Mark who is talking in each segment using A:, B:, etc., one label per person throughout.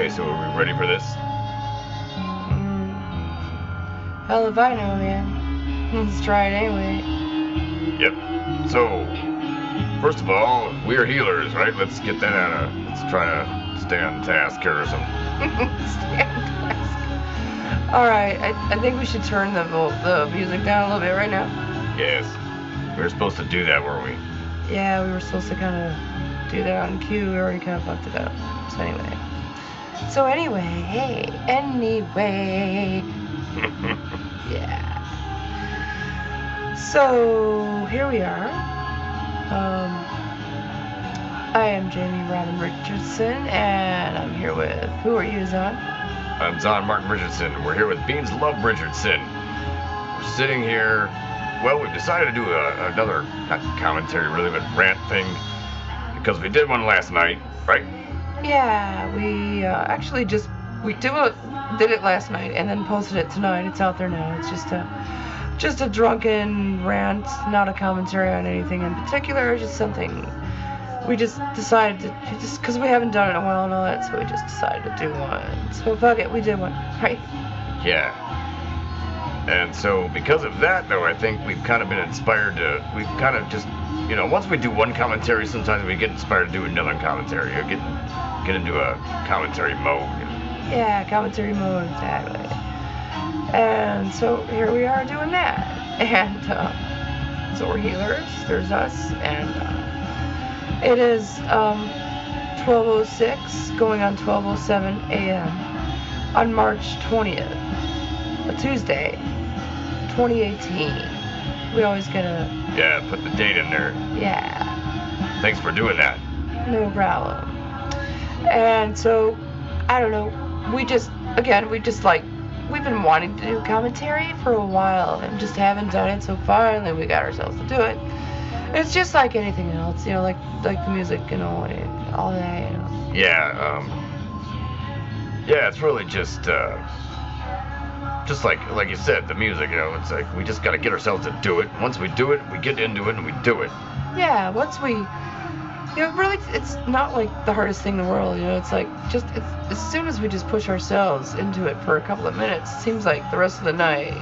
A: Okay, so are we ready for this?
B: Hell if I know, man. Let's try it anyway.
A: Yep. So, first of all, we're healers, right? Let's get that out of. Let's try to stay on task here or something.
B: Stay on task. Alright, I think we should turn the music down a little bit right now.
A: Yes. We were supposed to do that, weren't we?
B: Yeah, we were supposed to kind of do that on cue. We already kind of fucked it up. So anyway, yeah. So here we are. I am Jamie Robin Richardson, and I'm here with, who are you, Zon?
A: I'm Zon Martin Richardson. We're here with Beans Love Richardson. We're sitting here. Well, we've decided to do another, not commentary really, but rant thing, because we did one last night, right?
B: Yeah, we actually did it last night and then posted it tonight. It's out there now. It's just a drunken rant, not a commentary on anything in particular, just something we just decided to, just because we haven't done it in a while and all that, so we just decided to do one. So fuck it, we did one, right?
A: Yeah. And so because of that, though, I think we've kind of been inspired to, we've kind of just, once we do one commentary, sometimes we get inspired to do another commentary, or get into a commentary mode.
B: Yeah, commentary mode, exactly. And so here we are doing that. And so we're healers, there's us, and it is 12:06 going on 12:07 a.m. on March 20th, a Tuesday, 2018. We always gotta...
A: Yeah, put the date in there.
B: Yeah.
A: Thanks for doing that.
B: No problem. And so, I don't know, we've been wanting to do commentary for a while and just haven't done it, so finally we got ourselves to do it. It's just like anything else, like the music and all that,
A: Yeah, yeah, it's really just like you said, the music, it's like we just gotta get ourselves to do it. Once we do it, we get into it and we do it.
B: Yeah, once we, really, it's not like the hardest thing in the world, it's like, as soon as we just push ourselves into it for a couple of minutes, it seems like the rest of the night,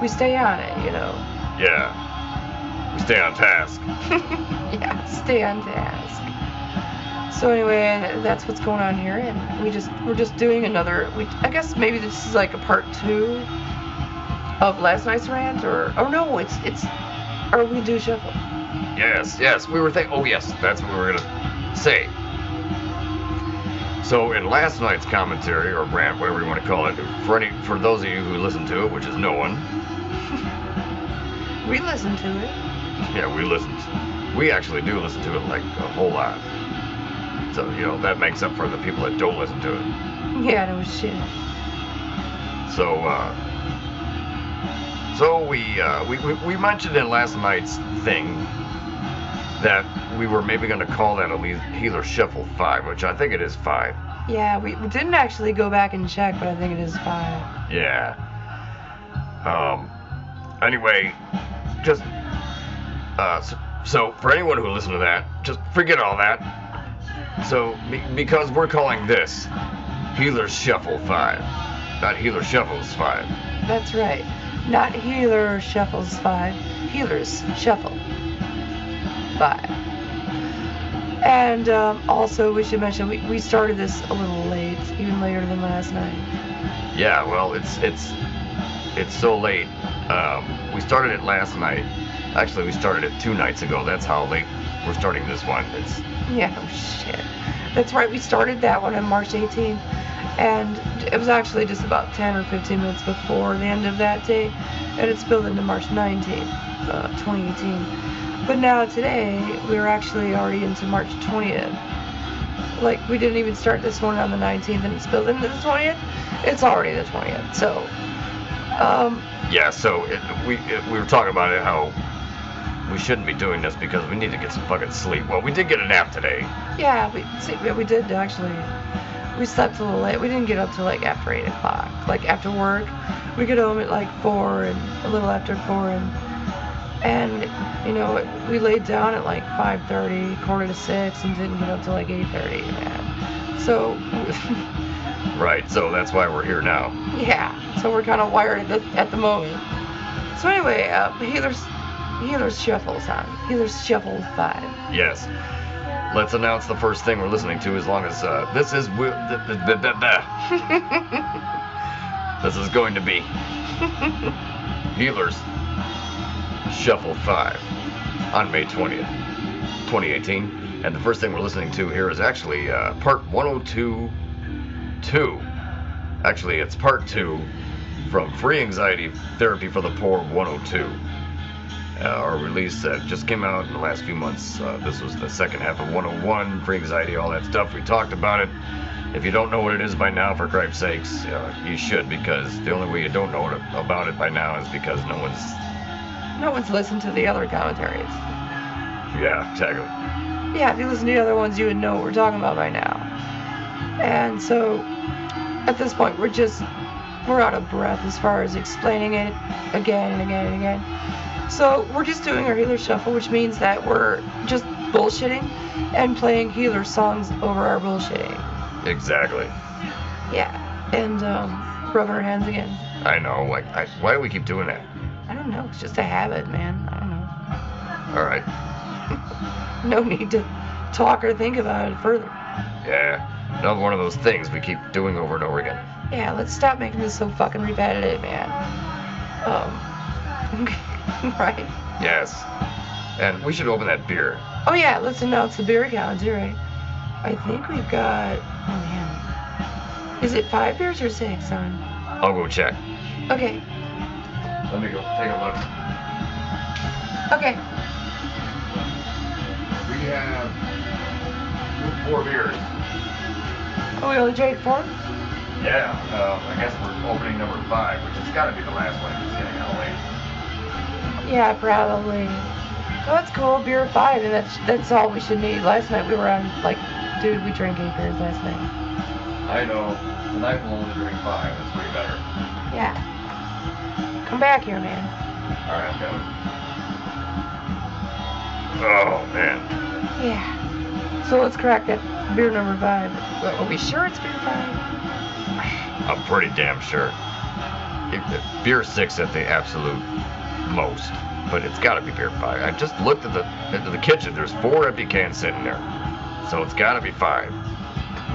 B: we stay on it,
A: Yeah, we stay on task.
B: Yeah, stay on task. So anyway, that's what's going on here, and we're just doing another, I guess maybe this is like a part 2 of last night's rant, or no, it's, are we do shuffle?
A: Yes, we were thinking, oh yes, that's what we were gonna say. So in last night's commentary, or rant, whatever you want to call it, for those of you who listen to it, which is no one.
B: We listen to it.
A: Yeah, we actually do listen to it, like, a whole lot. So, that makes up for the people that don't listen to it.
B: Yeah, no shit.
A: So we mentioned in last night's thing that we were maybe going to call that a HeelerZshuffle 5, which I think it is 5.
B: Yeah, we didn't actually go back and check, but I think it is 5.
A: Yeah. Anyway, just so for anyone who listened to that, just forget all that. So because we're calling this HeelerZshuffle 5, not HeelerZshuffle's 5.
B: That's right. Not HeelerZshuffle's 5. HeelerZshuffle 5. And also, we should mention we started this a little late, even later than last night.
A: Yeah, well, it's so late. We started it last night. Actually, we started it 2 nights ago. That's how late we're starting this one.
B: Yeah, oh shit. That's right. We started that one on March 18th, and it was actually just about 10 or 15 minutes before the end of that day, and it spilled into March 19th, 2018. But now today, we're actually already into March 20th. Like, we didn't even start this one on the 19th, and it spilled into the 20th. It's already the 20th, so...
A: Yeah, so we were talking about it, how we shouldn't be doing this because we need to get some fucking sleep. Well, we did get a nap today.
B: Yeah, we did actually. We slept a little late. We didn't get up till like after 8 o'clock. Like after work, we get home at like 4 and a little after 4, and we laid down at like 5:30, 5:45, and didn't get up till like 8:30. Man, So,
A: Right, so that's why we're here now.
B: yeah. So we're kind of wired at the moment. So anyway, HeelerZ Shuffle song. HeelerZshuffLE V.
A: Yes. Let's announce the first thing we're listening to as long as this is this is going to be HeelerZ Shuffle 5 on May 20th, 2018. And the first thing we're listening to here is actually part 102.2. Actually, it's part 2 from Free Anxiety Therapy for the Poor 102. Our release that just came out in the last few months. This was the second half of 101, Free Anxiety, all that stuff. We talked about it. If you don't know what it is by now, for Christ's sakes, you should, because the only way you don't know about it by now is because no one's
B: listened to the other commentaries.
A: Yeah, exactly.
B: Yeah, if you listen to the other ones, you would know what we're talking about by now. And so, at this point, we're out of breath as far as explaining it again and again and again. So we're just doing our Healer Shuffle, which means that we're just bullshitting and playing Healer songs over our bullshitting.
A: Exactly.
B: Yeah, and rubbing our hands again.
A: I know. Why do we keep doing that?
B: I don't know. It's just a habit, man. I don't know.
A: All right.
B: No need to talk or think about it further.
A: Yeah. Another one of those things we keep doing over and over again.
B: Yeah, let's stop making this so fucking repetitive, man. Right.
A: Yes. And we should open that beer.
B: Oh yeah, let's announce the beer counts, right? I think we've got, oh man. Is it 5 beers or 6, son?
A: I'll go check.
B: Okay.
A: Let me go take a look.
B: Okay.
A: We have 4 beers.
B: Oh, we only drank 4?
A: Yeah, I guess we're opening number 5, which has got to be the last one. It's getting kind of late.
B: Yeah, probably. Oh, that's cool. Beer 5, and that's all we should need. Last night we were on, dude, we drank 8 beers last night.
A: I know. Tonight we'll only drink 5. That's way better.
B: Yeah. Come back here, man.
A: All right, I'm coming. Oh, man.
B: Yeah. So let's crack that beer number 5. Are we sure it's beer 5?
A: I'm pretty damn sure. Beer 6 at the absolute most, but it's got to be beer 5. I just looked at the kitchen. There's 4 empty cans sitting there, so it's got to be 5.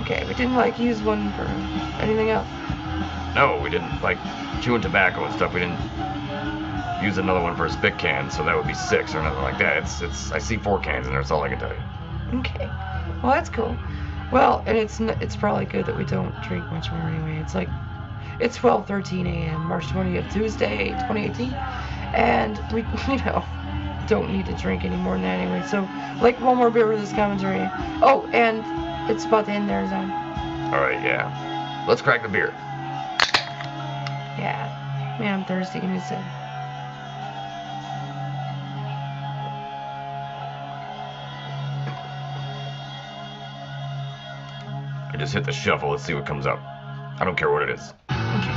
B: Okay, we didn't use one for anything else.
A: No, we didn't chewing tobacco and stuff. We didn't use another one for a spit can, so that would be 6 or nothing like that. It's I see 4 cans in there. That's all I can tell you.
B: Okay, well that's cool. Well, and it's probably good that we don't drink much more anyway. It's 12:13 a.m. March 20th, Tuesday, 2018. And we, don't need to drink any more than that anyway. So, one more beer with this commentary. Oh, and it's about to end there, Zon.
A: All right, yeah. Let's crack the beer.
B: Yeah. Man, I'm thirsty. Give me a sip.
A: I just hit the shuffle. Let's see what comes up. I don't care what it is.
B: Okay.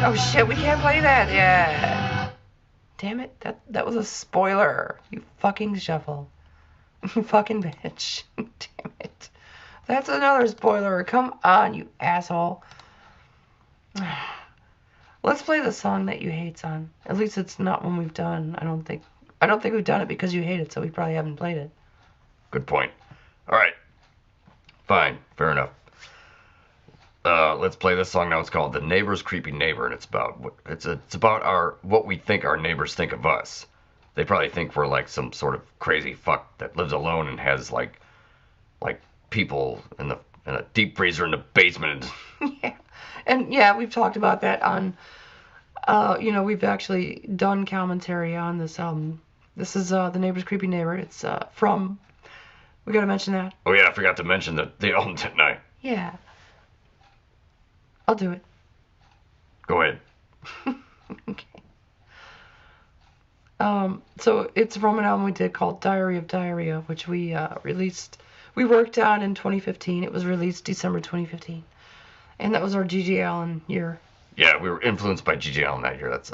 B: Oh, shit. We can't play that. Yeah. Damn it, that was a spoiler. You fucking shuffle. You fucking bitch. Damn it. That's another spoiler. Come on, you asshole. Let's play the song that you hate, son. At least it's not one we've done. I don't think we've done it because you hate it, so we probably haven't played it.
A: Good point. All right. Fine. Fair enough. Let's play this song now. It's called "The Neighbor's Creepy Neighbor," and it's about what we think our neighbors think of us. They probably think we're some sort of crazy fuck that lives alone and has like people in a deep freezer in the basement.
B: Yeah, and yeah, we've talked about that on. We've actually done commentary on this album. This is "The Neighbor's Creepy Neighbor." It's from. We gotta mention that.
A: Oh yeah, I forgot to mention the album, didn't I?
B: Yeah. I'll do it.
A: Go ahead.
B: Okay. So it's from an album we did called Diary of Diarrhea, which we released. We worked on in 2015. It was released December 2015, and that was our G.G. Allin year.
A: Yeah, we were influenced by G.G. Allin that year. That's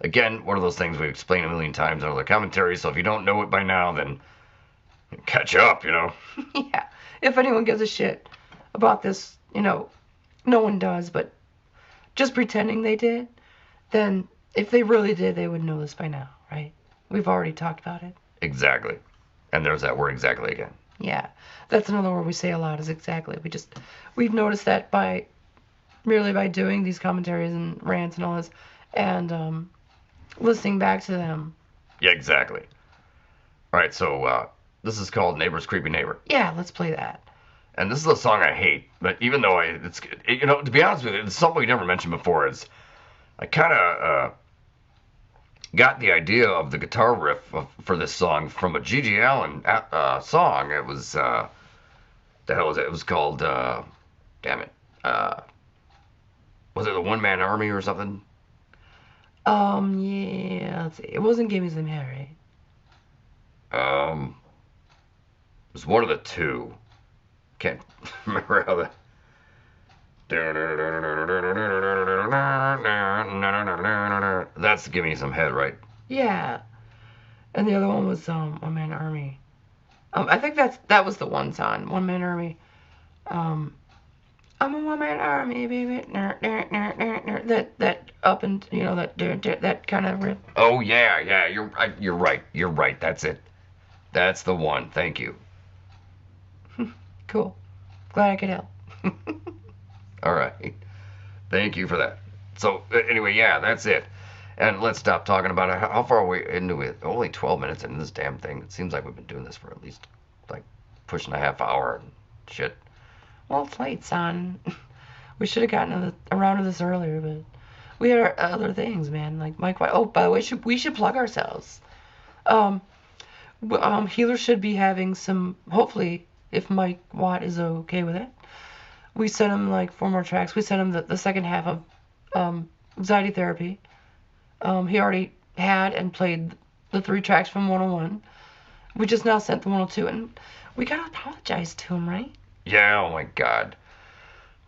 A: again one of those things we've explained a million times in other commentaries. So if you don't know it by now, then catch up.
B: Yeah, if anyone gives a shit about this, no one does, but just pretending they did, then if they really did, they would know this by now, right? We've already talked about it.
A: Exactly. And there's that word exactly again.
B: Yeah. That's another word we say a lot is exactly. We've noticed that merely by doing these commentaries and rants and all this and listening back to them.
A: Yeah, exactly. All right, so this is called Neighbor's Creepy Neighbor.
B: Yeah, let's play that.
A: And this is a song I hate, but even though to be honest with you, it's something we never mentioned before. I kind of got the idea of the guitar riff for this song from a G.G. Allin song. It was, the hell was it? It was called, damn it. Was it the One Man Army or something?
B: Yeah, let's see. It wasn't Give Me Some Hair,
A: right? It was one of the two. Can't remember how the. That's Give Me Some Head, right?
B: Yeah. And the other one was One Man Army. I think that was the one song, One Man Army. I'm a one man army, baby. That up and that kind of riff.
A: Oh yeah. You're right. That's it. That's the one. Thank you.
B: Cool. Glad I could help.
A: All right. Thank you for that. So anyway, yeah, that's it. And let's stop talking about it. How far are we into it? Only 12 minutes into this damn thing. It seems like we've been doing this for at least like pushing a half hour and shit.
B: Well, it's late, son. We should have gotten around to this earlier, but we had other things, man. Like Mike White. Oh, by the way, we should plug ourselves. Healer should be having some. Hopefully, if Mike Watt is okay with it, we sent him like 4 more tracks. We sent him the second half of Anxiety Therapy. He already had and played the 3 tracks from 101. We just now sent the 102, and we gotta apologize to him, right?
A: Yeah, oh my God.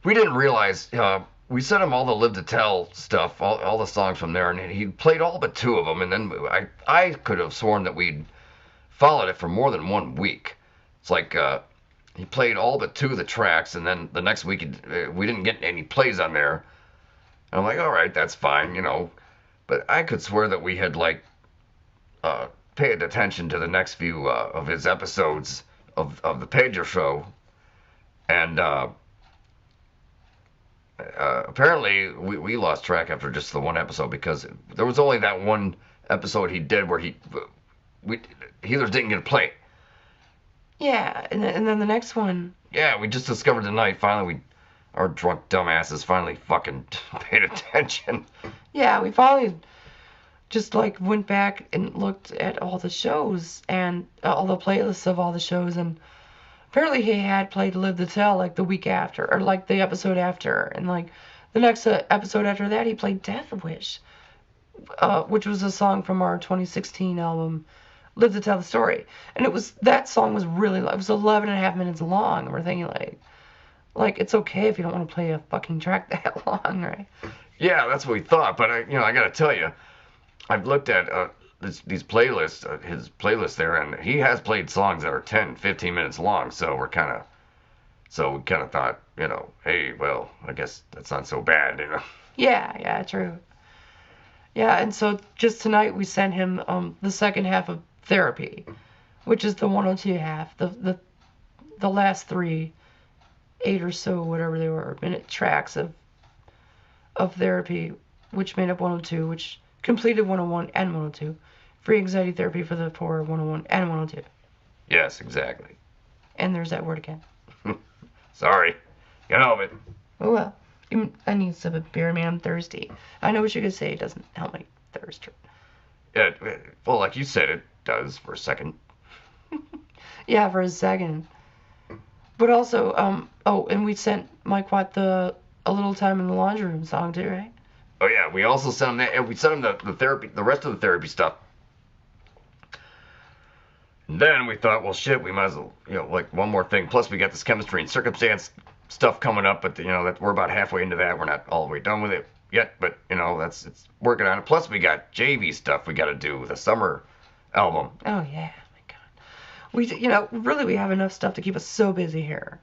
A: We didn't realize, we sent him all the Live to Tell stuff, all the songs from there, and he played all but 2 of them, and then I could have sworn that we'd followed it for more than 1 week. It's like, he played all but 2 of the tracks, and then the next week we didn't get any plays on there. And I'm like, all right, that's fine, But I could swear that we had, like, paid attention to the next few of his episodes of the Pager Show. And apparently we lost track after just the 1 episode because there was only that 1 episode he did where Healers didn't get a play.
B: Yeah, and then the next one.
A: Yeah, we just discovered tonight. Finally, our drunk dumbasses finally fucking paid attention.
B: Yeah, we finally just like went back and looked at all the shows and all the playlists of all the shows, and apparently he had played Live to Tell like the week after, or like the episode after, and like the next episode after that he played Death Wish, which was a song from our 2016 album Live to Tell the Story. And that song was really long. It was 11 and a half minutes long, and we're thinking like it's okay if you don't want to play a fucking track that long, right?
A: Yeah, that's what we thought, but I gotta tell you, I've looked at these playlists, his playlist there, and he has played songs that are 10, 15 minutes long, so we kind of thought, hey, well, I guess that's not so bad,
B: Yeah, true. Yeah, and so just tonight we sent him the second half of Therapy, which is the 102 half, the last 3, 8 or so, whatever they were, minute tracks of Therapy, which made up 102, which completed 101 and 102. Free Anxiety Therapy for the poor, 101 and 102.
A: Yes, exactly.
B: And there's that word again.
A: Sorry. Can't help it.
B: Oh well. I need some beer, man. I'm thirsty. I know what you're going to say. It doesn't help my thirst.
A: Yeah, well, like you said, it does for a second.
B: Yeah, for a second. But also, and we sent Mike Watt A Little Time in the Laundry Room song too, right?
A: Oh yeah, we also sent him that, and we sent him the therapy, the rest of the therapy stuff. And then we thought, well, shit, we might as well, like one more thing. Plus, we got this chemistry and circumstance stuff coming up, but that we're about halfway into that. We're not all the way done with it yet, but it's working on it. Plus, we got JV stuff we got to do with the summer album.
B: Oh yeah, my God. really we have enough stuff to keep us so busy here.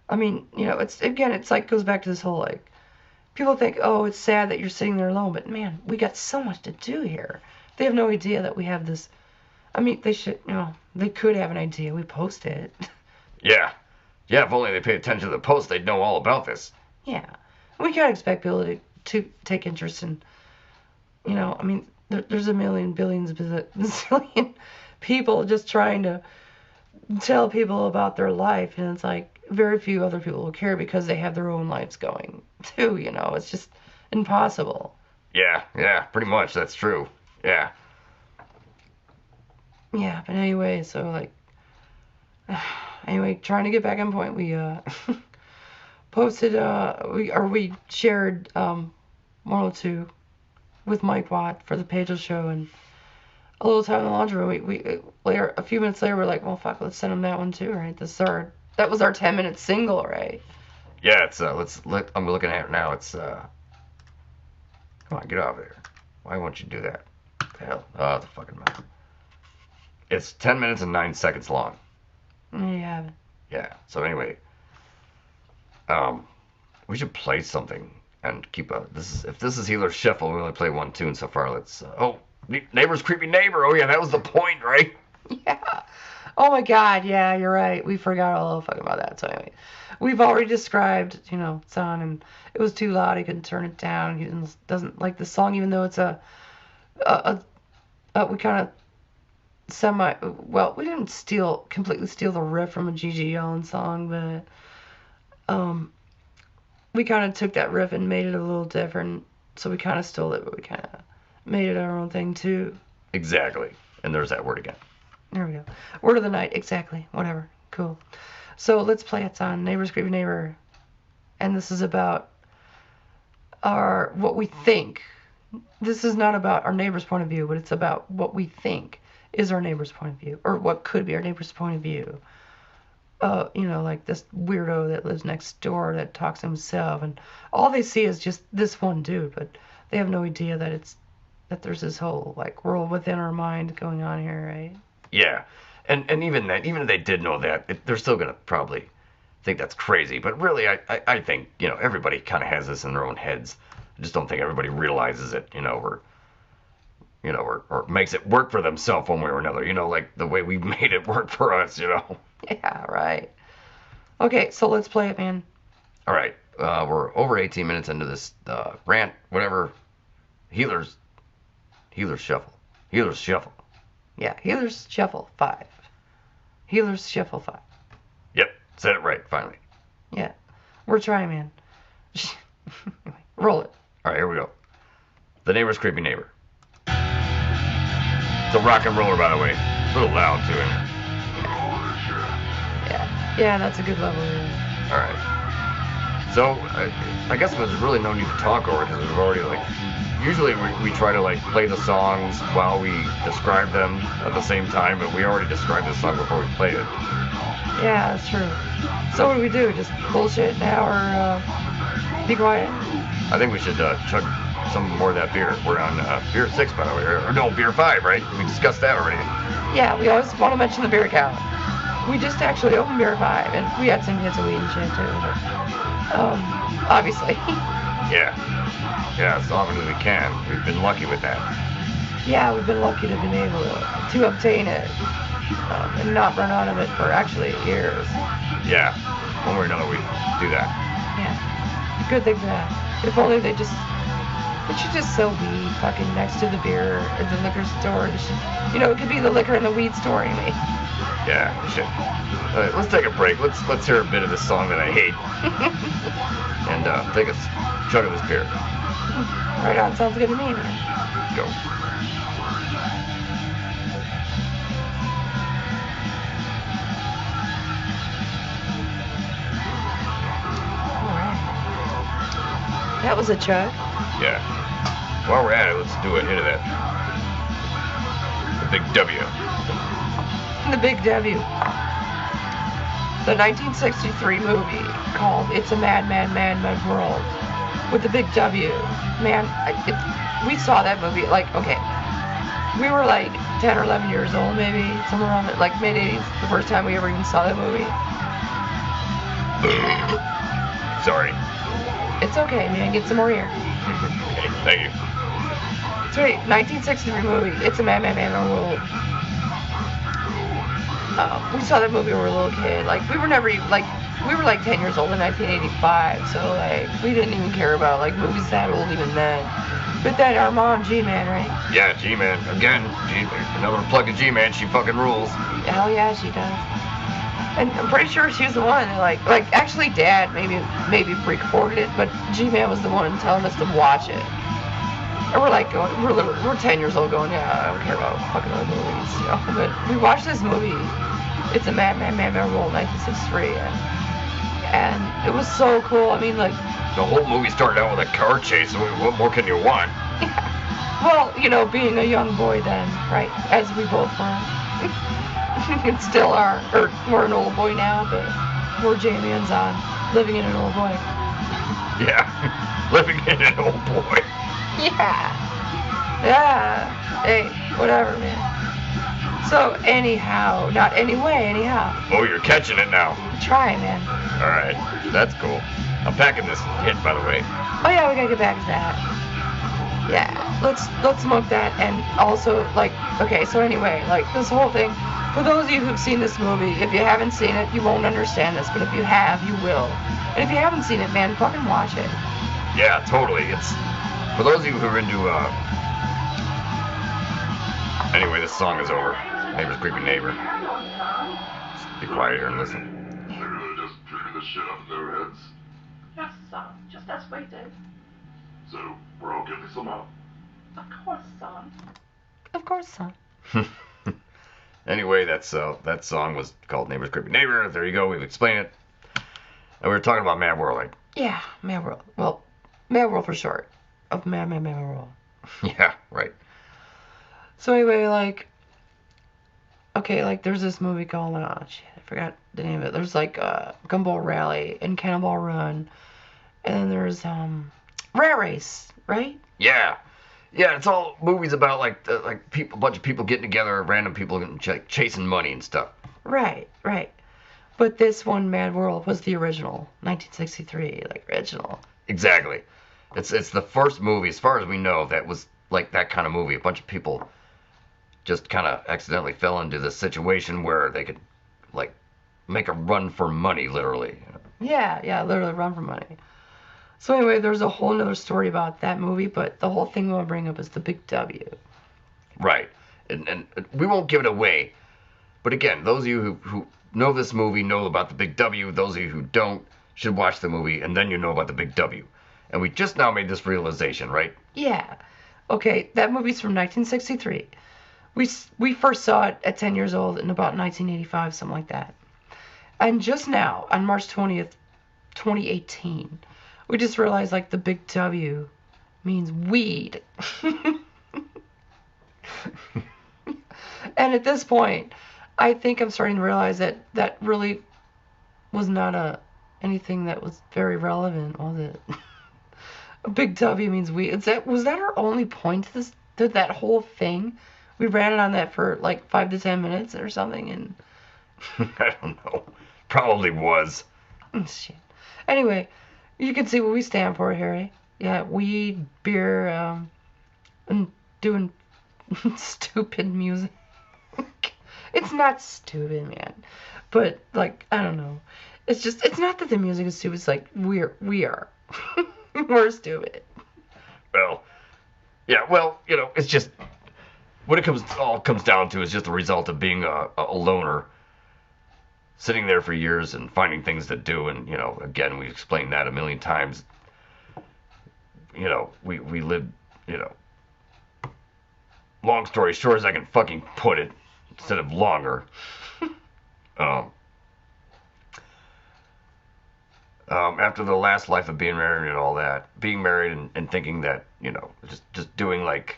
B: I mean, it's like goes back to this whole like, people think, oh, it's sad that you're sitting there alone, but man, we got so much to do here. They have no idea that we have this. I mean, they could have an idea. We post it.
A: Yeah. Yeah, if only they paid attention to the post, they'd know all about this.
B: Yeah. We can't expect people to take interest in, I mean, there's a million, billions, bazillion people just trying to tell people about their life, and it's like very few other people will care because they have their own lives going too, It's just impossible.
A: Yeah, pretty much. That's true. Yeah.
B: Yeah, but anyway, so like, trying to get back on point, we posted, we shared 102 with Mike Watt for the Pages show, and a little time in the laundry room. We later, a few minutes later, we're like, well, fuck, let's send him that one too, right? That was our 10-minute single, right?
A: Yeah, it's I'm looking at it now. It's come on, get out of there. Why won't you do that? What the hell? Oh, the fucking mouth. It's 10 minutes and 9 seconds long.
B: There you have it.
A: Yeah. So anyway, we should play something and keep a. If this is HeelerZshuffle, we only play one tune so far. Let's. Neighbor's creepy neighbor. Oh yeah, that was the point, right?
B: Yeah. Oh my God. Yeah, you're right. We forgot all fucking about that. So anyway, we've already described, son, and it was too loud. He couldn't turn it down. He doesn't like the song, even though it's we kind of we didn't completely steal the riff from a Gigi Allen song, but we kind of took that riff and made it a little different. So we kind of stole it, but we kind of made it our own thing too.
A: Exactly. And there's that word again.
B: There we go. Word of the night. Exactly. Whatever. Cool. So let's play. It's on Neighbor's Creepy Neighbor, and this is about what we think. This is not about our neighbor's point of view, but it's about what we think is our neighbor's point of view, or what could be our neighbor's point of view. Like this weirdo that lives next door that talks to himself, and all they see is just this one dude, but they have no idea that there's this whole like world within our mind going on here, right?
A: Yeah, and even if they did know that, they're still gonna probably think that's crazy. But really, I think everybody kind of has this in their own heads. I just don't think everybody realizes it, or makes it work for themselves one way or another. Like the way we made it work for us.
B: Yeah, right. Okay, so let's play it, man.
A: All right, we're over 18 minutes into this rant, whatever. HeelerZshuffle. HeelerZshuffle.
B: Yeah, HeelerZshuffle 5. HeelerZshuffle 5.
A: Yep, said it right, finally.
B: Yeah, we're trying, man. Roll it.
A: All right, here we go. The Neighbor's Creepy Neighbor. It's a rock and roller, by the way. A little loud, too, isn't it?
B: Yeah, that's a good level.
A: All right. So, I guess there's really no need to talk over it, because we've already, usually we try to, play the songs while we describe them at the same time, but we already described the song before we played it.
B: Yeah, that's true. So what do we do? Just bullshit now, or be quiet?
A: I think we should chug some more of that beer. We're on beer 6, by the way. Or no, beer 5, right? We discussed that already.
B: Yeah, we always want to mention the beer count. We just actually opened beer 5, and we had some hits of weed and shit, too. But, obviously.
A: Yeah, as often as we can. We've been lucky with that.
B: Yeah, we've been lucky to have been able to obtain it and not run out of it for actually years.
A: Yeah, one way or another we do that.
B: Yeah, good thing for that. If only they should just sell weed fucking next to the beer at the liquor store. It could be the liquor and the weed store, anyway.
A: Yeah, we should. All right, let's take a break. Let's hear a bit of this song that I hate. And take a chug of this beer.
B: Right on, sounds good to me, man.
A: Go.
B: Alright. That was a chug.
A: Yeah. While we're at it, let's do a hit of that. The big W.
B: The Big W. The 1963 movie called It's a Mad, Mad, Mad, Mad World with the Big W. Man, we saw that movie, okay. We were 10 or 11 years old, maybe, somewhere around it, like mid-80s, the first time we ever even saw that movie.
A: Sorry.
B: It's okay, man. Get some more air.
A: Okay, thank you.
B: It's right. 1963 movie. It's a Man World. We saw that movie when we were a little kid. Like, we were never even, like, we were like 10 years old in 1985, so like, we didn't even care about like movies that old even then. But then our mom, G-Man, right?
A: Yeah, G-Man. Again, another plug of G-Man. She fucking rules.
B: Hell yeah, she does. And I'm pretty sure she was the one that like actually Dad maybe recorded it, but G-Man was the one telling us to watch it. And we're like going, we're 10 years old going, yeah, I don't care about fucking other movies, you know. But we watched this movie. It's a Man World, 1963, and it was so cool. I mean, like,
A: the whole movie started out with a car chase. So what more can you want?
B: Yeah. Well, you know, being a young boy then, right? As we both were. And still are. Or we're an old boy now, but we're Jamie and Zon, living in an old boy.
A: Yeah, living in an old boy.
B: Yeah. Yeah. Hey, whatever, man. So, anyhow, not anyway, anyhow.
A: Oh, you're catching it now.
B: Try, man.
A: All right, that's cool. I'm packing this hit, by the way.
B: Oh yeah, we gotta get back to that. Yeah, let's smoke that, and also like, okay, so anyway, like this whole thing. For those of you who've seen this movie, if you haven't seen it, you won't understand this, but if you have, you will. And if you haven't seen it, man, fucking watch it.
A: Yeah, totally. It's for those of you who are into. Anyway, this song is over. Neighbor's creepy neighbor. Just be quiet here and listen.
C: They really just trigger the shit up in their heads.
B: Yes, son. Just as we did.
C: So we're all getting some up.
B: Of course, son. Of course, son.
A: Anyway, that song was called Neighbor's Creepy Neighbor. There you go. We've explained it. And we were talking about Mad World. Like,
B: yeah, Mad World. Well, Mad World for short. Of Mad World.
A: Yeah, right.
B: So anyway, like, okay, like there's this movie called, oh shit, I forgot the name of it. There's like Gumball Rally and Cannonball Run, and then there's Rat Race, right?
A: Yeah, it's all movies about like people, a bunch of people getting together, random people chasing money and stuff.
B: Right. But this one, Mad World, was the original, 1963, like original.
A: Exactly. It's the first movie, as far as we know, that was like that kind of movie. A bunch of people just kind of accidentally fell into this situation where they could like make a run for money, literally.
B: Yeah, literally run for money. So anyway, there's a whole other story about that movie, but the whole thing we'll bring up is the Big W.
A: Right. And we won't give it away. But again, those of you who know this movie know about the Big W. Those of you who don't should watch the movie, and then you know about the Big W. And we just now made this realization, right?
B: Yeah. Okay, that movie's from 1963. We first saw it at 10 years old in about 1985, something like that. And just now, on March 20th, 2018, we just realized, like, the Big W means weed. And at this point, I think I'm starting to realize that that really was not anything that was very relevant, was it? A Big W means weed. Was that our only point to that whole thing? We ran it on that for like 5 to 10 minutes or something, and
A: I don't know. Probably was.
B: Shit. Anyway, you can see what we stand for, Harry. Yeah, weed, beer, and doing stupid music. It's not stupid, man. But like, I don't know. It's not that the music is stupid. It's like we are. We're stupid.
A: Well, yeah. Well, you know, it's just what it comes down to is just the result of being a loner, sitting there for years and finding things to do. And you know, again, we explained that a million times. You know, we lived. You know, long story short, as I can fucking put it, instead of longer. After the last life of being married and all that, being married and thinking that, you know, just doing like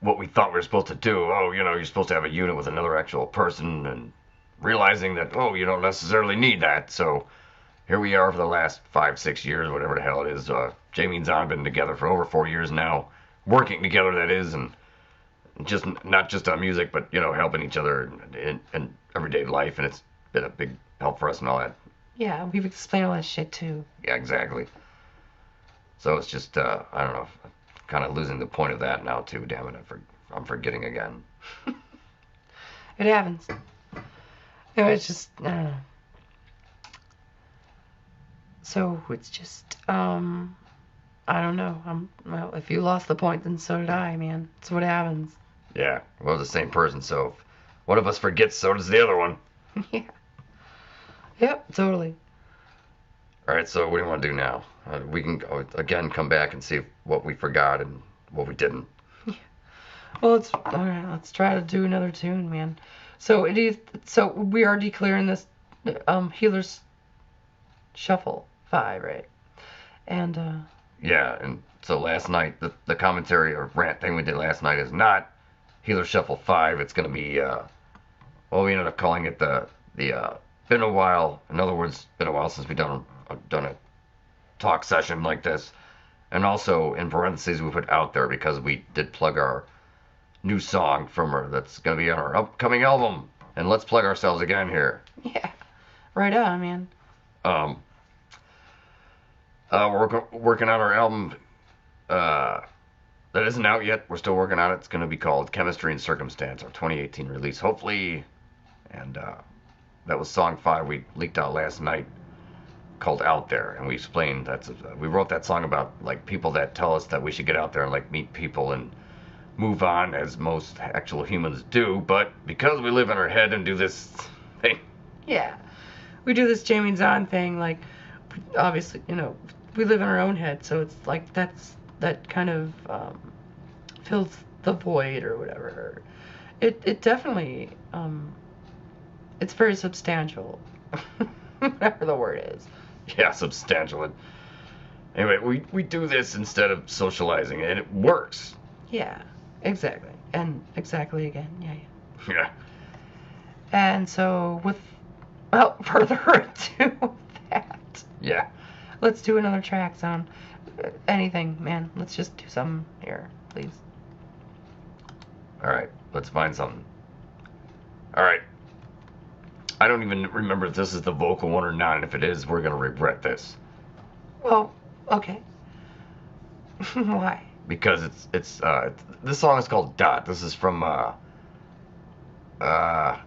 A: what we thought we were supposed to do. Oh, you know, you're supposed to have a unit with another actual person, and realizing that, oh, you don't necessarily need that. So here we are for the last 5-6 years, whatever the hell it is. Jamie and Zon have been together for over 4 years now, working together, that is, and just not just on music, but helping each other in everyday life, and it's been a big help for us and all that.
B: Yeah, we've explained all that shit too.
A: Yeah, exactly. So it's just I don't know, kind of losing the point of that now too. Damn it, I'm forgetting again.
B: It happens. It's just I don't know. So it's just I don't know. Well, if you lost the point, then so did I, man. That's what happens.
A: Yeah, we're the same person, so if one of us forgets, so does the other one.
B: Yeah. Yep, totally.
A: All right, so what do you want to do now? We can again come back and see what we forgot and what we didn't.
B: Yeah. Well, all right. Let's try to do another tune, man. So So we are declaring this HeelerZ Shuffle 5, right? And
A: Yeah, and so last night the commentary or rant thing we did last night is not HeelerZ Shuffle 5. It's going to be well, we ended up calling it the been a while. In other words, been a while since we've done a talk session like this. And also in parentheses we put out there because we did plug our new song from her that's going to be on our upcoming album. And let's plug ourselves again here.
B: yeah, right on, man.
A: We're working on our album that isn't out yet. We're still working on it. It's going to be called Chemistry and Circumstance, our 2018 release, hopefully. And that was song 5 we leaked out last night, called Out There. And we explained we wrote that song about like people that tell us that we should get out there and like meet people and move on as most actual humans do. But because we live in our head and do this thing.
B: Yeah, we do this Jamie Zahn thing, like obviously, we live in our own head, so it's like that kind of fills the void or whatever. It definitely it's very substantial, whatever the word is.
A: Yeah, substantial. And anyway, we do this instead of socializing, and it works.
B: Yeah, exactly, and exactly again. Yeah.
A: Yeah.
B: And so without further ado, that.
A: Yeah.
B: Let's do another track, Zahn. Anything, man. Let's just do something here, please.
A: All right, let's find something. All right. I don't even remember if this is the vocal one or not, and if it is, we're going to regret this.
B: Well, okay. Why?
A: Because it's this song is called Dot. This is from High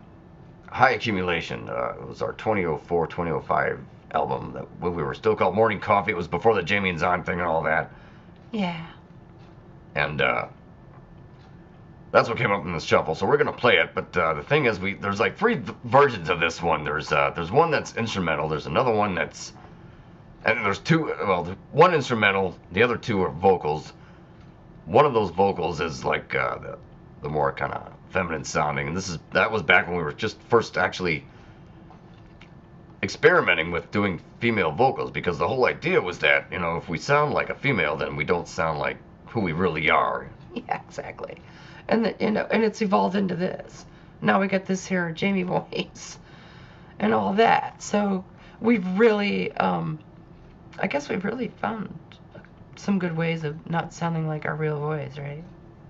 A: Accumulation. It was our 2004-2005 album that when we were still called Morning Coffee. It was before the Jamie and Zahn thing and all that.
B: Yeah.
A: And that's what came up in the shuffle. So we're gonna play it. But the thing is, there's like 3 versions of this one. There's one that's instrumental. There's another one that's, and there's 2. Well, one instrumental. The other 2 are vocals. One of those vocals is like the more kind of feminine sounding, and that was back when we were just first actually experimenting with doing female vocals, because the whole idea was that if we sound like a female, then we don't sound like who we really are.
B: Yeah, exactly. And and it's evolved into this. Now we got this here Jamie voice and all that. So we've really I guess we've really found some good ways of not sounding like our real voice, right?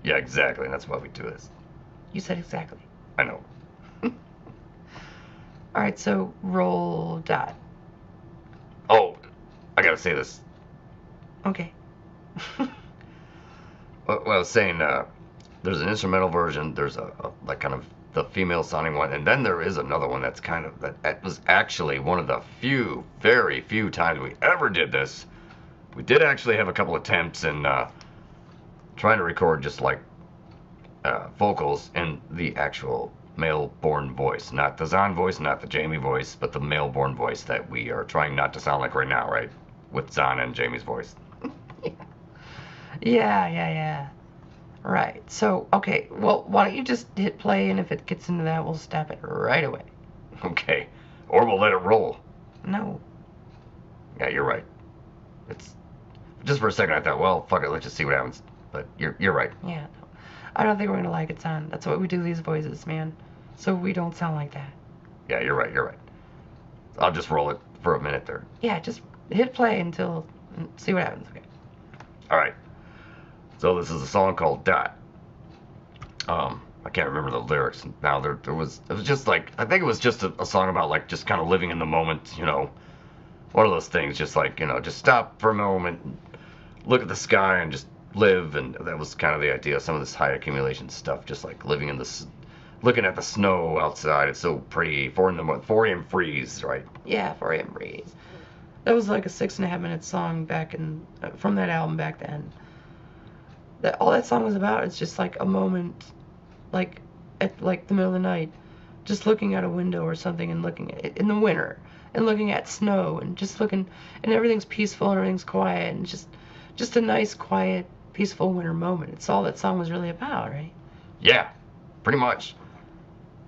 A: Yeah, exactly. And that's why we do this.
B: You said exactly.
A: I know.
B: All right, so roll Dot.
A: Oh, I gotta say this.
B: Okay.
A: Well, I was saying, there's an instrumental version. There's a like kind of the female sounding one, and then there is another one that's kind of that was actually one of the very few times we ever did this. We did actually have a couple attempts in trying to record just like vocals in the actual male-born voice, not the Zahn voice, not the Jamie voice, but the male-born voice that we are trying not to sound like right now, right? With Zahn and Jamie's voice.
B: Yeah. Right. So, okay. Well, why don't you just hit play, and if it gets into that, we'll stop it right away.
A: Okay. Or we'll let it roll.
B: No.
A: Yeah, you're right. It's just for a second I thought, well, fuck it, let's just see what happens. But you're right.
B: Yeah. No. I don't think we're gonna like it, Zahn. That's why we do these voices, man. So we don't sound like that.
A: Yeah, you're right. I'll just roll it for a minute there.
B: Yeah, just hit play until see what happens. Okay.
A: All right. So this is a song called Dot. I can't remember the lyrics now. It was just like, I think it was just a song about like just kind of living in the moment, you know, one of those things, just like, you know, just stop for a moment, look at the sky and just live. And that was kind of the idea. Some of this high accumulation stuff, just like living in the, looking at the snow outside. It's so pretty. 4 a.m. freeze, right?
B: Yeah, 4 a.m. freeze. That was like a 6.5-minute song back in from that album back then. That all that song was about is just like a moment, like at like the middle of the night, just looking out a window or something and looking at it in the winter and looking at snow and just looking, and everything's peaceful and everything's quiet and just a nice quiet peaceful winter moment. It's all that song was really about, right?
A: Yeah, pretty much.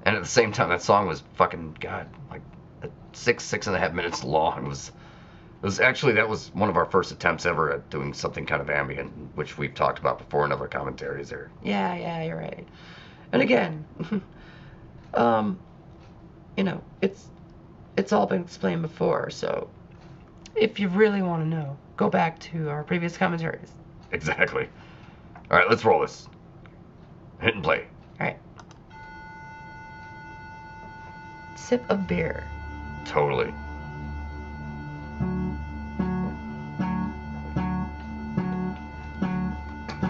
A: And at the same time, that song was fucking, God, like 6.5 minutes long. It was actually, that was one of our first attempts ever at doing something kind of ambient, which we've talked about before in other commentaries there.
B: Yeah, you're right. And again, you know, it's all been explained before, so if you really want to know, go back to our previous commentaries.
A: Exactly. All right, let's roll this. Hit and play.
B: All right. Sip of beer.
A: Totally.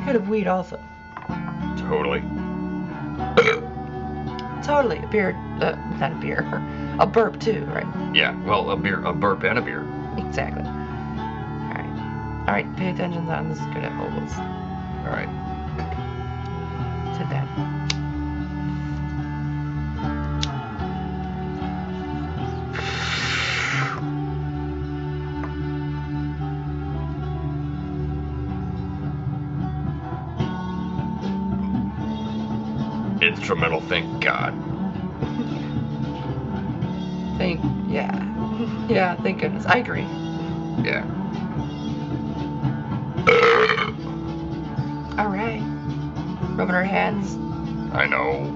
B: Hit of weed also.
A: Totally.
B: Totally. A beer, not a beer. A burp too, right?
A: Yeah, well, a burp and a beer.
B: Exactly. All right, pay attention to that. This is good at vocals.
A: All right.
B: To that.
A: Instrumental, thank God.
B: Yeah, thank goodness. I agree.
A: Yeah.
B: All right. Rubbing our hands.
A: I know.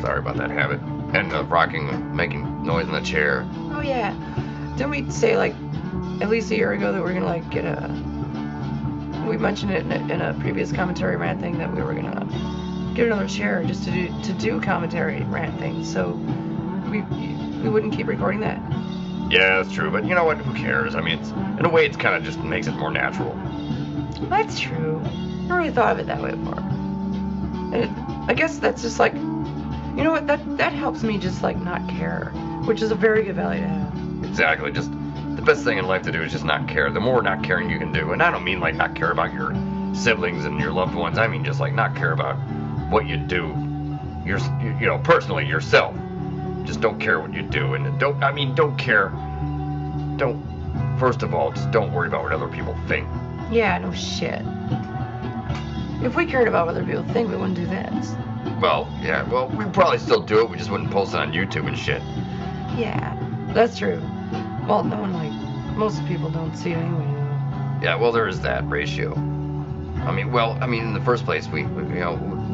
A: Sorry about that habit. And rocking, making noise in the chair.
B: Oh yeah. Didn't we say like at least a year ago that we're gonna like get a? We mentioned it in a previous commentary rant thing that we were gonna get another chair just to do commentary rant things. So we wouldn't keep recording that.
A: Yeah, that's true. But you know what? Who cares? I mean, in a way, it's kind of just makes it more natural.
B: That's true. I never really thought of it that way before. And I guess that's just like, you know what? That helps me just like not care, which is a very good value to have.
A: Exactly. Just the best thing in life to do is just not care. The more not caring you can do, and I don't mean like not care about your siblings and your loved ones. I mean just like not care about what you do, you know, personally yourself. Just don't care what you do, and don't care. First of all, just don't worry about what other people think.
B: Yeah, no shit. If we cared about what other people think, we wouldn't do this.
A: Well, yeah, well, we'd probably still do it. We just wouldn't post it on YouTube and shit.
B: Yeah, that's true. Well, no one, like, most people don't see it anyway.
A: Yeah, well, there is that ratio. I mean, in the first place, we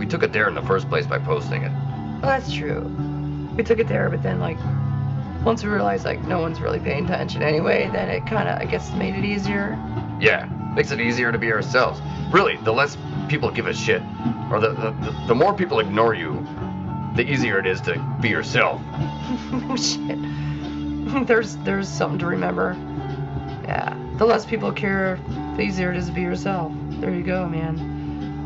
A: took it there in the first place by posting it.
B: Well, that's true. We took it there, but then, like, once we realized, like, no one's really paying attention anyway, then it kind of, I guess, made it easier.
A: Yeah, makes it easier to be ourselves. Really, the less people give a shit, or the more people ignore you, the easier it is to be yourself.
B: Oh, shit. There's something to remember. Yeah. The less people care, the easier it is to be yourself. There you go, man.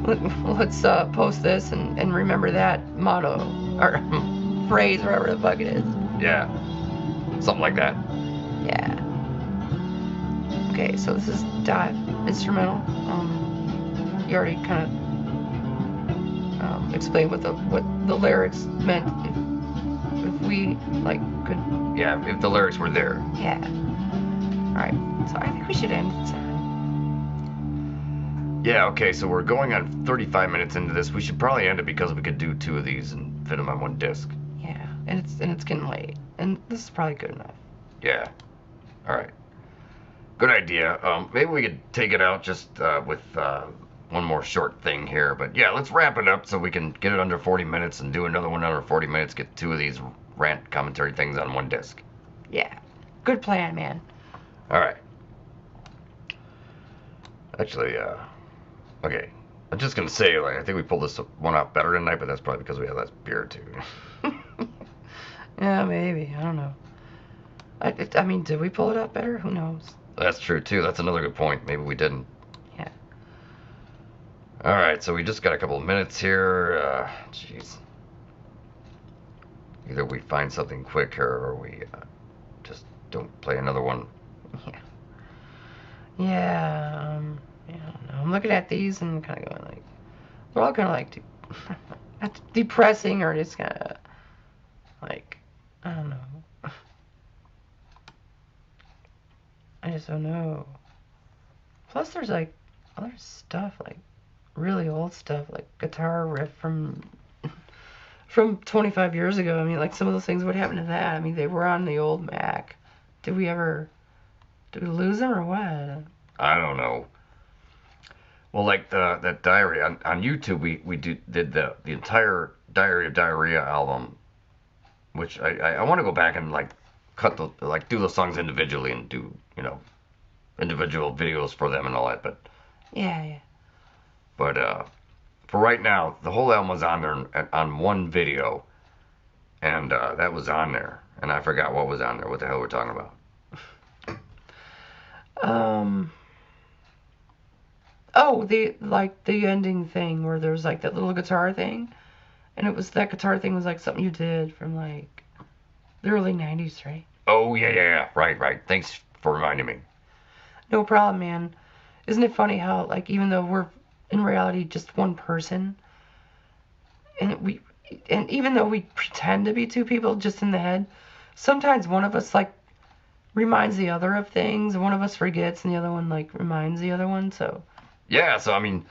B: Let's post this and remember that motto, or phrase, whatever the fuck it is.
A: Yeah. Something like that.
B: Yeah. Okay, so this is Dot instrumental. You already kind of explained what the lyrics meant if we like could.
A: Yeah, if the lyrics were there.
B: Yeah. All right. So I think we should end it.
A: Yeah. Okay. So we're going on 35 minutes into this. We should probably end it because we could do 2 of these and fit them on one disc.
B: Yeah, and it's getting late, and this is probably good enough.
A: Yeah. All right. Good idea. Maybe we could take it out just with one more short thing here. But yeah, let's wrap it up so we can get it under 40 minutes and do another one under 40 minutes. Get 2 of these rant commentary things on one disc.
B: Yeah. Good plan, man.
A: All right. Actually, okay. I'm just gonna say, like, I think we pulled this one out better tonight, but that's probably because we had less beer too.
B: Yeah, maybe. I don't know. I mean, did we pull it out better? Who knows?
A: That's true too. That's another good point. Maybe we didn't.
B: Yeah.
A: All right, so we just got a couple of minutes here. Jeez. Either we find something quick here, or we just don't play another one.
B: Yeah. Yeah. Yeah. I don't know. I'm looking at these and kind of going like, they're all kind of like depressing, or just kind of like, I don't know. I just don't know. Plus, there's like other stuff, like really old stuff, like guitar riff from 25 years ago. I mean, like some of those things. What happened to that? I mean, they were on the old Mac. Did we lose them or what?
A: I don't know. Well, like that diary on YouTube, we did the entire Diary of Diarrhea album, which I want to go back and like do the songs individually and do, you know, individual videos for them and all that. But
B: Yeah.
A: But for right now, the whole album was on there on one video, and that was on there, and I forgot what was on there. What the hell we're talking about?
B: Oh, the ending thing where there was like that little guitar thing, and that guitar thing was like something you did from like the early 90s, right?
A: Oh yeah. Right. Thanks for reminding me.
B: No problem, man. Isn't it funny how, like, even though we're in reality just one person, and even though we pretend to be two people just in the head, sometimes one of us like reminds the other of things, one of us forgets, and the other one like reminds the other one. So
A: Yeah, so I mean,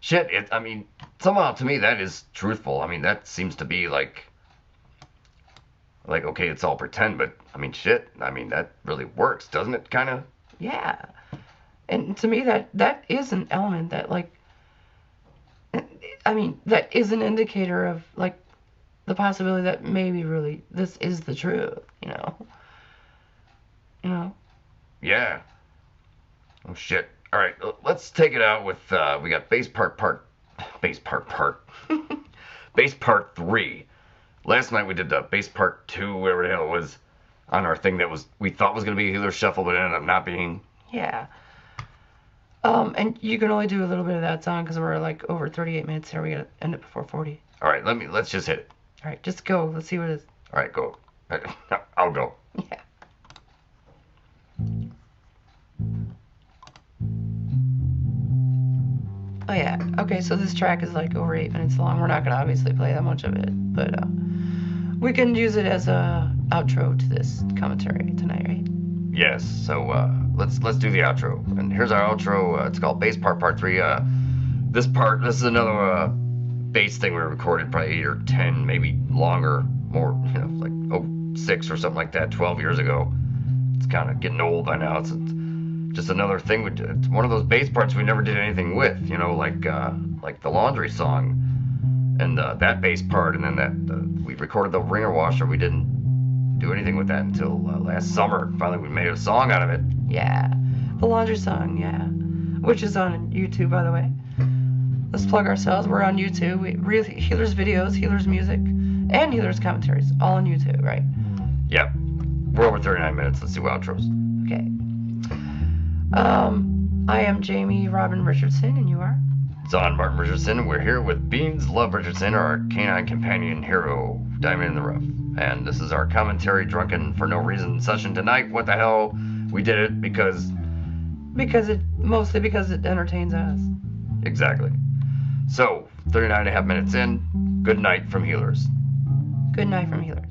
A: shit. I mean, somehow to me that is truthful. I mean, that seems to be like okay, it's all pretend, but I mean, shit. I mean, that really works, doesn't it? Kind of.
B: yeah, and to me that is an element that, like, I mean, that is an indicator of like the possibility that maybe really this is the truth, you know.
A: Yeah. Oh shit. All right, let's take it out with we got bass part 3. Last night we did the bass part 2, whatever the hell it was, on our thing that we thought was going to be HeelerZ Shuffle, but it ended up not being.
B: Yeah. And you can only do a little bit of that song because we're like over 38 minutes here. We gotta end it before 40.
A: All right, let's just hit it.
B: All right, just go. Let's see what it is.
A: All right, go. I'll go.
B: Yeah. Oh yeah. Okay, so this track is like over 8 minutes long. We're not gonna obviously play that much of it, but we can use it as a outro to this commentary tonight, right?
A: Yes. So let's do the outro. And here's our outro. It's called Bass Part 3. This is another bass thing we recorded probably 8 or 10, maybe longer, more, you know, like 06 or something like that, 12 years ago. It's kind of getting old by now. It's just another thing. It's one of those bass parts we never did anything with, you know, like the Laundry song, and that bass part, and then that we recorded the Ringer Washer. We didn't do anything with that until last summer. Finally, we made a song out of it.
B: Yeah, the Laundry song, yeah, which is on YouTube, by the way. Let's plug ourselves. We're on YouTube. HeelerZ videos, HeelerZ music, and HeelerZ commentaries, all on YouTube, right?
A: Yep. We're over 39 minutes. Let's do outros.
B: Okay. I am Jamie Robin Richardson, and you are?
A: Zon Martin Richardson, and we're here with Beans Love Richardson, our canine companion hero, Diamond in the Rough. And this is our commentary drunken for no reason session tonight. What the hell? We did it because
B: Mostly because it entertains us.
A: Exactly. So, 39 and a half minutes in, good night from HeelerZ.
B: Good night from HeelerZ.